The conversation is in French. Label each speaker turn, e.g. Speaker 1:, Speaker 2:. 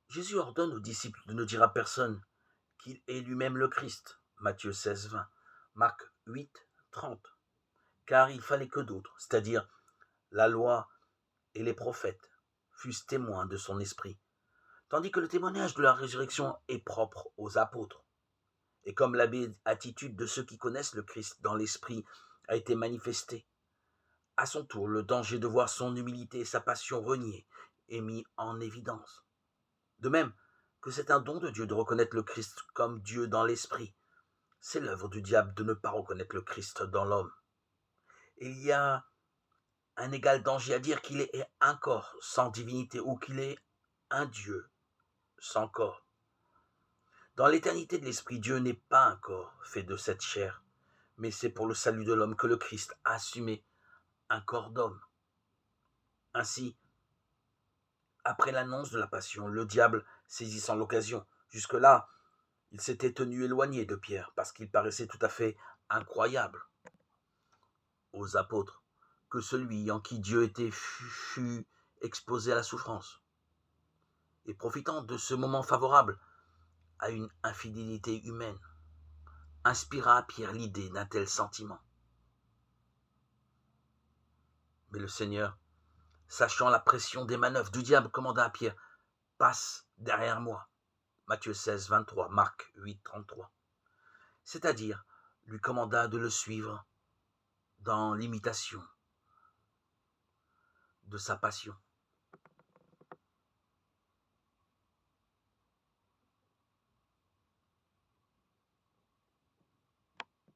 Speaker 1: Jésus ordonne aux disciples de ne dire à personne qu'il est lui-même le Christ. Matthieu 16, 20. Marc 8, 30. Car il fallait que d'autres, c'est-à-dire la loi et les prophètes, fussent témoins de son esprit, tandis que le témoignage de la résurrection est propre aux apôtres. Et comme la béatitude de ceux qui connaissent le Christ dans l'esprit a été manifestée, à son tour, le danger de voir son humilité et sa passion reniés est mis en évidence. De même que c'est un don de Dieu de reconnaître le Christ comme Dieu dans l'esprit, c'est l'œuvre du diable de ne pas reconnaître le Christ dans l'homme. Il y a un égal danger à dire qu'il est un corps sans divinité ou qu'il est un Dieu sans corps. Dans l'éternité de l'esprit, Dieu n'est pas un corps fait de cette chair, mais c'est pour le salut de l'homme que le Christ a assumé un corps d'homme. Ainsi, après l'annonce de la passion, le diable saisissant l'occasion, jusque-là, il s'était tenu éloigné de Pierre parce qu'il paraissait tout à fait incroyable aux apôtres que celui en qui Dieu était fût exposé à la souffrance. Et profitant de ce moment favorable à une infidélité humaine, inspira à Pierre l'idée d'un tel sentiment. Mais le Seigneur, sachant la pression des manœuvres du diable, commanda à Pierre: passe derrière moi. Matthieu 16, 23, Marc 8, 33. C'est-à-dire, lui commanda de le suivre dans l'imitation de sa passion.